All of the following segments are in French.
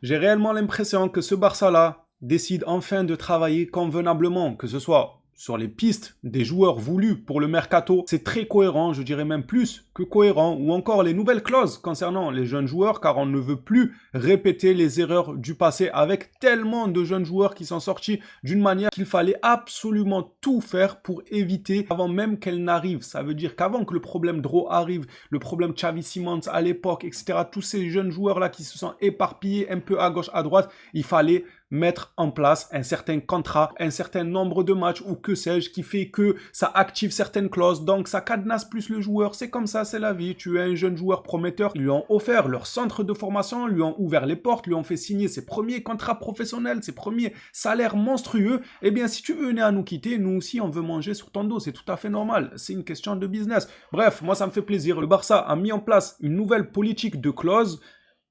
J'ai réellement l'impression que ce Barça-là décide enfin de travailler convenablement, que ce soit sur les pistes des joueurs voulus pour le mercato, c'est très cohérent, je dirais même plus que cohérent, ou encore les nouvelles clauses concernant les jeunes joueurs, car on ne veut plus répéter les erreurs du passé avec tellement de jeunes joueurs qui sont sortis d'une manière qu'il fallait absolument tout faire pour éviter avant même qu'elle n'arrive. Ça veut dire qu'avant que le problème Draw arrive, le problème Xavi Simons à l'époque, etc., tous ces jeunes joueurs-là qui se sont éparpillés un peu à gauche, à droite, il fallait mettre en place un certain contrat, un certain nombre de matchs ou que sais-je, qui fait que ça active certaines clauses, donc ça cadenasse plus le joueur. C'est comme ça, c'est la vie. Tu es un jeune joueur prometteur, ils lui ont offert leur centre de formation, lui ont ouvert les portes, lui ont fait signer ses premiers contrats professionnels, ses premiers salaires monstrueux. Eh bien, si tu venais à nous quitter, nous aussi, on veut manger sur ton dos. C'est tout à fait normal. C'est une question de business. Bref, moi, ça me fait plaisir. Le Barça a mis en place une nouvelle politique de clauses.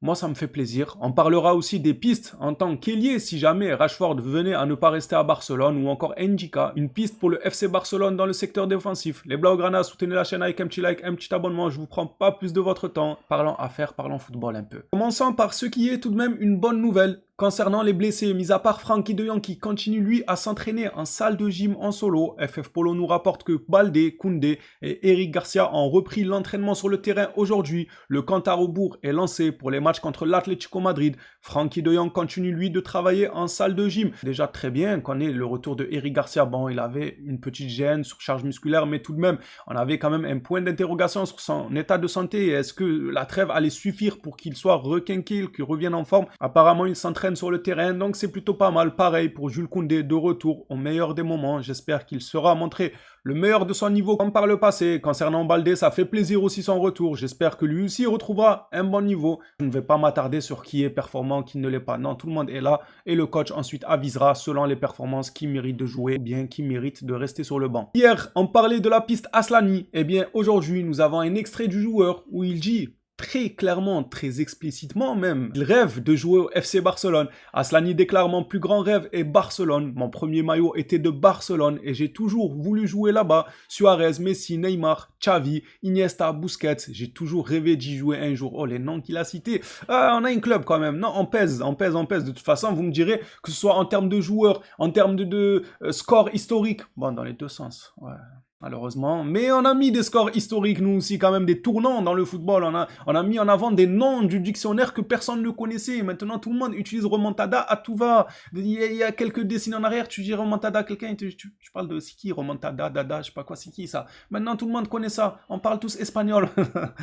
Moi, ça me fait plaisir. On parlera aussi des pistes en tant qu'ailier si jamais Rashford venait à ne pas rester à Barcelone ou encore Ndika. Une piste pour le FC Barcelone dans le secteur défensif. Les Blaugrana, soutenez la chaîne avec un petit like, un petit abonnement. Je vous prends pas plus de votre temps. Parlons affaires, parlons football un peu. Commençons par ce qui est tout de même une bonne nouvelle. Concernant les blessés, mis à part Frenkie de Jong qui continue lui à s'entraîner en salle de gym en solo, FF Polo nous rapporte que Baldé, Koundé et Eric Garcia ont repris l'entraînement sur le terrain aujourd'hui. Le compte à rebours est lancé pour les matchs contre l'Atlético Madrid. Frenkie de Jong continue lui de travailler en salle de gym. Déjà très bien qu'on ait le retour de Eric Garcia. Bon, il avait une petite gêne, surcharge musculaire, mais tout de même, on avait quand même un point d'interrogation sur son état de santé. Est-ce que la trêve allait suffire pour qu'il soit requinqué, qu'il revienne en forme? Apparemment, il s'entraîne sur le terrain, donc c'est plutôt pas mal. Pareil pour Jules Koundé, de retour au meilleur des moments. J'espère qu'il sera montré le meilleur de son niveau comme par le passé. Concernant Baldé, ça fait plaisir aussi son retour. J'espère que lui aussi retrouvera un bon niveau. Je ne vais pas m'attarder sur qui est performant, qui ne l'est pas. Non, tout le monde est là et le coach ensuite avisera selon les performances qui méritent de jouer ou bien qui méritent de rester sur le banc. Hier, on parlait de la piste Aslani. Eh bien, aujourd'hui, nous avons un extrait du joueur où il dit très clairement, très explicitement même, il rêve de jouer au FC Barcelone. Aslani déclare: mon plus grand rêve est Barcelone. Mon premier maillot était de Barcelone et j'ai toujours voulu jouer là-bas. Suarez, Messi, Neymar, Xavi, Iniesta, Busquets. J'ai toujours rêvé d'y jouer un jour. Oh, les noms qu'il a cités. Ah, on a un club quand même. Non, on pèse, on pèse, on pèse. De toute façon, vous me direz que ce soit en termes de joueurs, en termes de score historique. Bon, dans les deux sens. Ouais. Malheureusement, mais on a mis des scores historiques, nous aussi, quand même, des tournants dans le football. On a mis en avant des noms du dictionnaire que personne ne connaissait. Maintenant, tout le monde utilise remontada à tout va. Il y a quelques décennies en arrière, tu dis remontada à quelqu'un, tu parles de c'est qui, remontada, dada, je sais pas quoi, c'est qui ça. Maintenant, tout le monde connaît ça. On parle tous espagnol.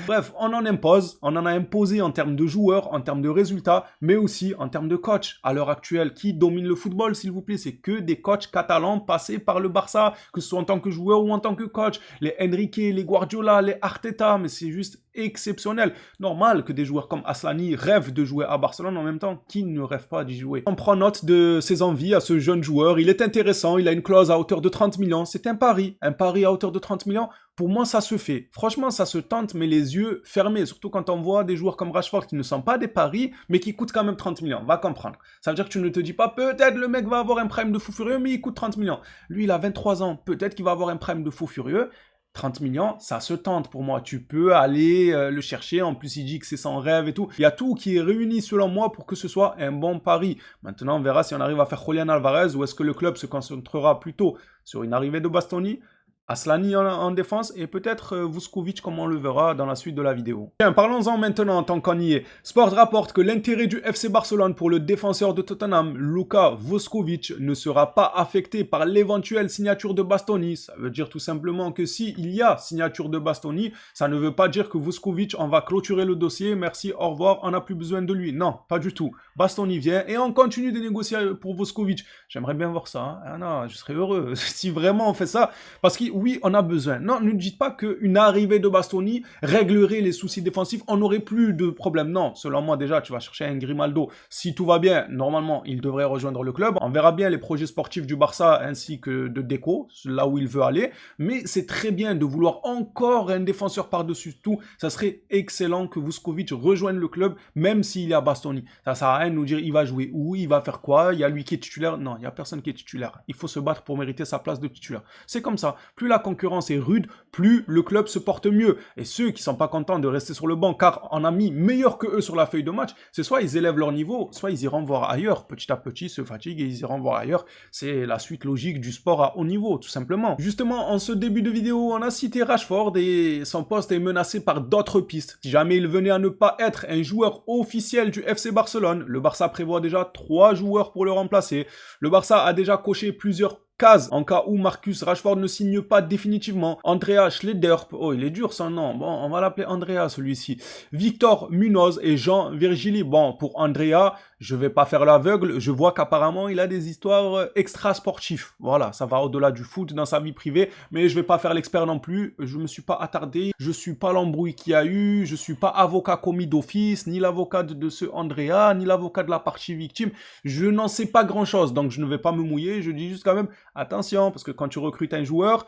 Bref, on en impose, on en a imposé en termes de joueurs, en termes de résultats, mais aussi en termes de coach. À l'heure actuelle, qui domine le football, s'il vous plaît? C'est que des coachs catalans passés par le Barça, que ce soit en tant que joueur ou en tant que coach. Les Enrique, les Guardiola, les Arteta, mais c'est juste exceptionnel. Normal que des joueurs comme Aslani rêvent de jouer à Barcelone en même temps. Qui ne rêve pas d'y jouer? On prend note de ses envies à ce jeune joueur. Il est intéressant, il a une clause à hauteur de 30 millions. C'est un pari à hauteur de 30 millions. Pour moi, ça se fait. Franchement, ça se tente, mais les yeux fermés. Surtout quand on voit des joueurs comme Rashford qui ne sont pas des paris, mais qui coûtent quand même 30 millions. Va comprendre. Ça veut dire que tu ne te dis pas, peut-être le mec va avoir un prime de fou furieux, mais il coûte 30 millions. Lui, il a 23 ans. Peut-être qu'il va avoir un prime de fou furieux. 30 millions, ça se tente pour moi. Tu peux aller le chercher. En plus, il dit que c'est son rêve et tout. Il y a tout qui est réuni selon moi pour que ce soit un bon pari. Maintenant, on verra si on arrive à faire Julian Alvarez ou est-ce que le club se concentrera plutôt sur une arrivée de Bastoni, Aslani en défense et peut-être Vuskovic comme on le verra dans la suite de la vidéo. Tiens, parlons-en maintenant tant qu'on y est. Sport rapporte que l'intérêt du FC Barcelone pour le défenseur de Tottenham, Luka Vuskovic, ne sera pas affecté par l'éventuelle signature de Bastoni. Ça veut dire tout simplement que s'il y a signature de Bastoni, ça ne veut pas dire que Vuskovic, on va clôturer le dossier, merci, au revoir, on n'a plus besoin de lui. Non, pas du tout. Bastoni vient et on continue de négocier pour Vuskovic. J'aimerais bien voir ça. Hein. Ah non, je serais heureux si vraiment on fait ça. Parce que oui, on a besoin. Non, ne dites pas qu'une arrivée de Bastoni réglerait les soucis défensifs, on n'aurait plus de problème. Non, selon moi, déjà, tu vas chercher un Grimaldo. Si tout va bien, normalement, il devrait rejoindre le club. On verra bien les projets sportifs du Barça ainsi que de Deco, là où il veut aller. Mais c'est très bien de vouloir encore un défenseur par-dessus tout. Ça serait excellent que Vuskovic rejoigne le club, même s'il y a Bastoni. Ça sert à rien de nous dire il va jouer où, il va faire quoi, il y a lui qui est titulaire. Non, il n'y a personne qui est titulaire. Il faut se battre pour mériter sa place de titulaire. C'est comme ça. Plus plus la concurrence est rude, plus le club se porte mieux. Et ceux qui sont pas contents de rester sur le banc, car on a mis meilleur que eux sur la feuille de match, c'est soit ils élèvent leur niveau, soit ils iront voir ailleurs. Petit à petit, se fatiguent et ils iront voir ailleurs. C'est la suite logique du sport à haut niveau, tout simplement. Justement, en ce début de vidéo, on a cité Rashford et son poste est menacé par d'autres pistes. Si jamais il venait à ne pas être un joueur officiel du FC Barcelone, le Barça prévoit déjà 3 joueurs pour le remplacer. Le Barça a déjà coché plusieurs cases en cas où Marcus Rashford ne signe pas définitivement. Andrea Schlederp, oh il est dur son nom, bon on va l'appeler Andrea celui-ci. Victor Munoz et Jean Virgili. Bon pour Andrea, je vais pas faire l'aveugle, je vois qu'apparemment il a des histoires extra-sportives. Voilà, ça va au-delà du foot dans sa vie privée, mais je vais pas faire l'expert non plus, je me suis pas attardé, je suis pas l'embrouille qu'il y a eu, je suis pas avocat commis d'office, ni l'avocat de ce Andrea, ni l'avocat de la partie victime, je n'en sais pas grand-chose, donc je ne vais pas me mouiller, je dis juste quand même attention, parce que quand tu recrutes un joueur,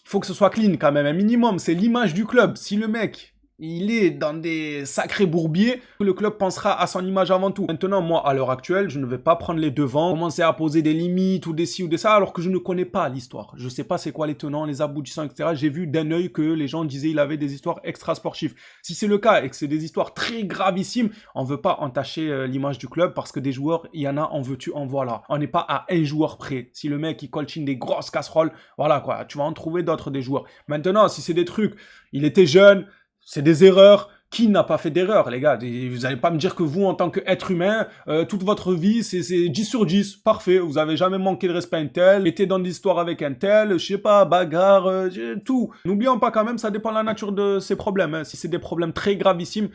il faut que ce soit clean quand même, un minimum. C'est l'image du club. Si le mec, il est dans des sacrés bourbiers, le club pensera à son image avant tout. Maintenant, moi, à l'heure actuelle, je ne vais pas prendre les devants, commencer à poser des limites ou des ci ou des ça, alors que je ne connais pas l'histoire. Je ne sais pas c'est quoi les tenants, les aboutissants, etc. J'ai vu d'un œil que les gens disaient qu'il avait des histoires extra-sportives. Si c'est le cas et que c'est des histoires très gravissimes, on ne veut pas entacher l'image du club parce que des joueurs, il y en a, en veux-tu, en voilà. On n'est pas à un joueur près. Si le mec, il coltine des grosses casseroles, voilà quoi, tu vas en trouver d'autres des joueurs. Maintenant, si c'est des trucs, il était jeune, c'est des erreurs. Qui n'a pas fait d'erreurs, les gars? Vous n'allez pas me dire que vous, en tant qu'être humain, toute votre vie, c'est 10 sur 10. Parfait. Vous avez jamais manqué de respect à un tel, été dans des histoires avec un tel, je sais pas, bagarre, tout. N'oublions pas quand même, ça dépend de la nature de ces problèmes. Hein. Si c'est des problèmes très gravissimes,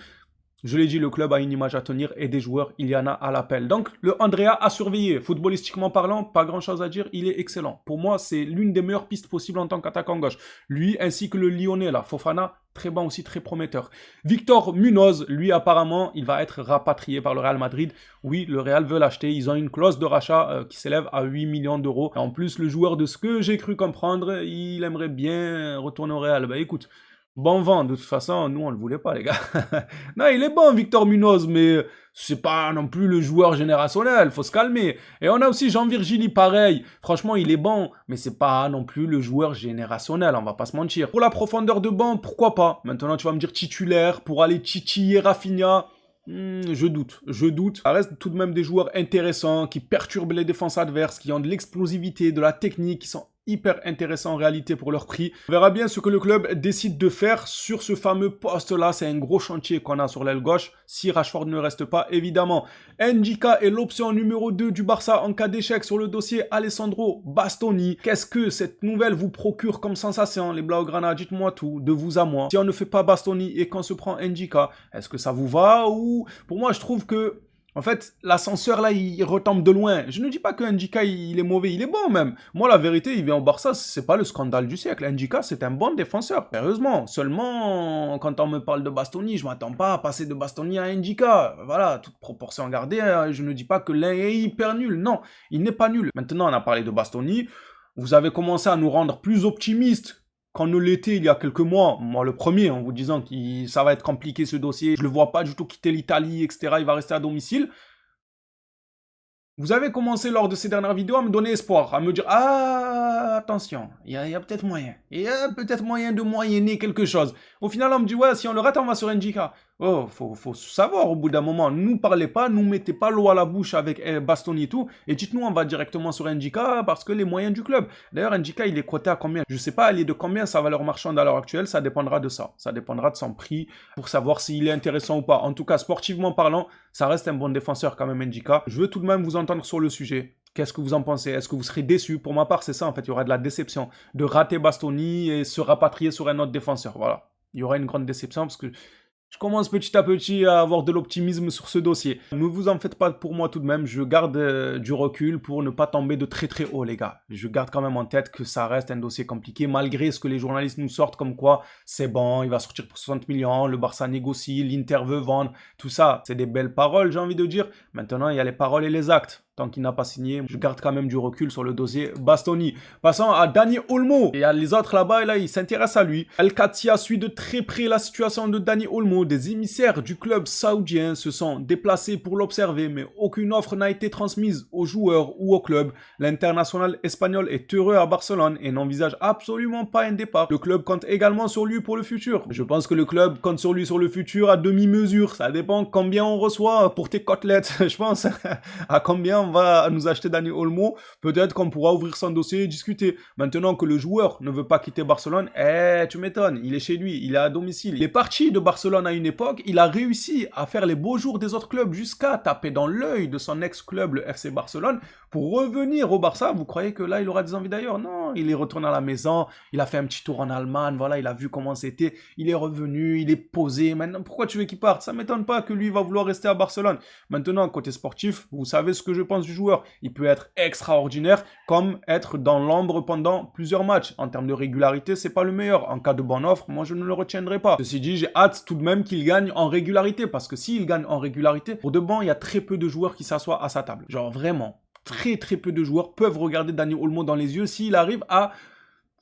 je l'ai dit, le club a une image à tenir et des joueurs, il y en a à l'appel. Donc, le Andrea a surveillé. Footballistiquement parlant, pas grand-chose à dire, il est excellent. Pour moi, c'est l'une des meilleures pistes possibles en tant qu'attaquant gauche. Lui, ainsi que le Lyonnais, là, Fofana, très bon aussi, très prometteur. Victor Munoz, lui, apparemment, il va être rapatrié par le Real Madrid. Oui, le Real veut l'acheter. Ils ont une clause de rachat qui s'élève à 8 millions d'euros. En plus, le joueur, de ce que j'ai cru comprendre, il aimerait bien retourner au Real. Bah écoute, bon vent, de toute façon, nous on le voulait pas les gars. Non, il est bon Victor Munoz, mais c'est pas non plus le joueur générationnel, faut se calmer. Et on a aussi Jean Virgili, pareil. Franchement, il est bon, mais c'est pas non plus le joueur générationnel, on va pas se mentir. Pour la profondeur de banc, pourquoi pas? Maintenant, tu vas me dire titulaire pour aller titiller Rafinha. Je doute. Ça reste tout de même des joueurs intéressants, qui perturbent les défenses adverses, qui ont de l'explosivité, de la technique, qui sont hyper intéressants en réalité pour leur prix. On verra bien ce que le club décide de faire sur ce fameux poste-là. C'est un gros chantier qu'on a sur l'aile gauche, si Rashford ne reste pas, évidemment. Ndika est l'option numéro 2 du Barça en cas d'échec sur le dossier Alessandro Bastoni. Qu'est-ce que cette nouvelle vous procure comme sensation, les Blaugrana? Dites-moi tout, de vous à moi. Si on ne fait pas Bastoni et qu'on se prend Ndika, est-ce que ça vous va ou... Pour moi, je trouve que en fait, l'ascenseur là, il retombe de loin. Je ne dis pas que Ndika, il est mauvais, il est bon même. Moi, la vérité, il vient au Barça, c'est pas le scandale du siècle. Ndika, c'est un bon défenseur, sérieusement. Seulement, quand on me parle de Bastoni, je m'attends pas à passer de Bastoni à Ndika. Voilà, toute proportion gardée, hein. Je ne dis pas que l'un est hyper nul. Non, il n'est pas nul. Maintenant, on a parlé de Bastoni. Vous avez commencé à nous rendre plus optimistes qu'on ne l'était il y a quelques mois, moi le premier, en vous disant que ça va être compliqué ce dossier, je le vois pas du tout quitter l'Italie, etc., il va rester à domicile. Vous avez commencé lors de ces dernières vidéos à me donner espoir, à me dire « Ah, attention, il y a peut-être moyen. Il y a peut-être moyen de moyenner quelque chose. » Au final, on me dit « Ouais, si on le rate, on va sur Ndika. » Oh, faut savoir au bout d'un moment. Ne nous parlez pas, nous mettez pas l'eau à la bouche avec Bastoni et tout. Et dites-nous, on va directement sur Ndika parce que les moyens du club. D'ailleurs, Ndika, il est coté à combien? Je sais pas, il est de combien sa valeur marchande à l'heure actuelle. Ça dépendra de ça. Ça dépendra de son prix pour savoir s'il est intéressant ou pas. En tout cas, sportivement parlant, ça reste un bon défenseur quand même, Ndika. Je veux tout de même vous entendre sur le sujet. Qu'est-ce que vous en pensez? Est-ce que vous serez déçus? Pour ma part, c'est ça en fait. Il y aura de la déception de rater Bastoni et se rapatrier sur un autre défenseur. Voilà. Il y aura une grande déception parce que je commence petit à petit à avoir de l'optimisme sur ce dossier. Ne vous en faites pas pour moi tout de même, je garde du recul pour ne pas tomber de très très haut les gars. Je garde quand même en tête que ça reste un dossier compliqué, malgré ce que les journalistes nous sortent comme quoi c'est bon, il va sortir pour 60 millions, le Barça négocie, l'Inter veut vendre, tout ça, c'est des belles paroles j'ai envie de dire. Maintenant il y a les paroles et les actes. tant qu'il n'a pas signé. Je garde quand même du recul sur le dossier Bastoni. Passons à Dani Olmo. Et les autres là-bas, là, ils s'intéressent à lui. El Katia suit de très près la situation de Dani Olmo. Des émissaires du club saoudien se sont déplacés pour l'observer, mais aucune offre n'a été transmise aux joueurs ou au club. L'international espagnol est heureux à Barcelone et n'envisage absolument pas un départ. Le club compte également sur lui pour le futur. Je pense que le club compte sur lui sur le futur à demi-mesure. Ça dépend combien on reçoit pour tes côtelettes, je pense. À combien on va nous acheter Dani Olmo. Peut-être qu'on pourra ouvrir son dossier et discuter. Maintenant que le joueur ne veut pas quitter Barcelone, tu m'étonnes, il est chez lui, il est à domicile. Il est parti de Barcelone à une époque, il a réussi à faire les beaux jours des autres clubs jusqu'à taper dans l'œil de son ex-club, le FC Barcelone, pour revenir au Barça. Vous croyez que là, il aura des envies d'ailleurs? Non, il est retourné à la maison, il a fait un petit tour en Allemagne, voilà, il a vu comment c'était, il est revenu, il est posé. Maintenant, pourquoi tu veux qu'il parte? Ça m'étonne pas que lui va vouloir rester à Barcelone. Maintenant, côté sportif, vous savez ce que je pense du joueur. Il peut être extraordinaire comme être dans l'ombre pendant plusieurs matchs. En termes de régularité, c'est pas le meilleur. En cas de bonne offre, moi je ne le retiendrai pas. Ceci dit, j'ai hâte tout de même qu'il gagne en régularité, parce que s'il gagne en régularité, pour de bon, il y a très peu de joueurs qui s'assoient à sa table. Genre vraiment, très peu de joueurs peuvent regarder Dani Olmo dans les yeux s'il arrive à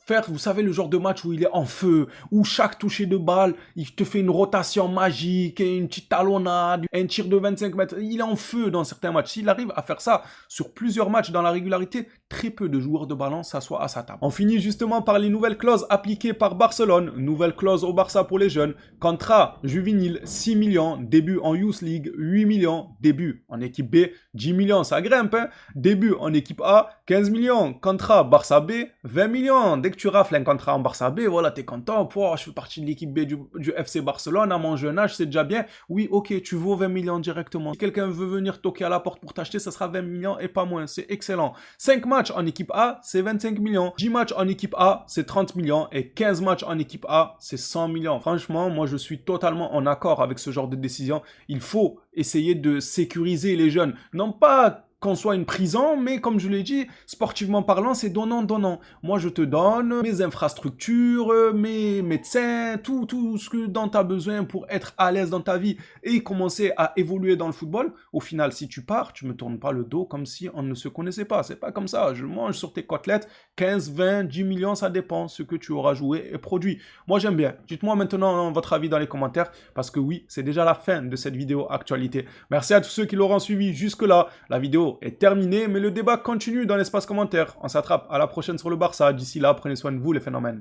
faire, vous savez, le genre de match où il est en feu, où chaque toucher de balle, il te fait une rotation magique, une petite talonnade, un tir de 25 mètres. Il est en feu dans certains matchs. S'il arrive à faire ça sur plusieurs matchs dans la régularité, très peu de joueurs de ballon s'assoient à sa table. On finit justement par les nouvelles clauses appliquées par Barcelone. Nouvelle clause au Barça pour les jeunes. Contrat juvénile, 6 millions. Début en Youth League, 8 millions. Début en équipe B, 10 millions. Ça grimpe, hein. Début en équipe A, 15 millions. Contrat Barça B, 20 millions. Dès que tu rafles un contrat en Barça B, voilà, t'es content. Je fais partie de l'équipe B du FC Barcelone. À mon jeune âge, c'est déjà bien. Oui, ok, tu vaux 20 millions directement. Si quelqu'un veut venir toquer à la porte pour t'acheter, ça sera 20 millions et pas moins. C'est excellent. 5 matchs en équipe A, c'est 25 millions. 10 matchs en équipe A, c'est 30 millions. Et 15 matchs en équipe A, c'est 100 millions. Franchement, moi, je suis totalement en accord avec ce genre de décision. Il faut essayer de sécuriser les jeunes. Non pas qu'on soit une prison, mais comme je l'ai dit, sportivement parlant, c'est donnant-donnant. Moi, je te donne mes infrastructures, mes médecins, tout ce dont tu as besoin pour être à l'aise dans ta vie et commencer à évoluer dans le football. Au final, si tu pars, tu me tournes pas le dos comme si on ne se connaissait pas. C'est pas comme ça. Je mange sur tes côtelettes 15, 20, 10 millions, ça dépend ce que tu auras joué et produit. Moi, j'aime bien. Dites-moi maintenant votre avis dans les commentaires parce que oui, c'est déjà la fin de cette vidéo actualité. Merci à tous ceux qui l'auront suivi jusque-là. La vidéo est terminée, mais le débat continue dans l'espace commentaire. On s'attrape à la prochaine sur le Barça. D'ici là, prenez soin de vous les phénomènes.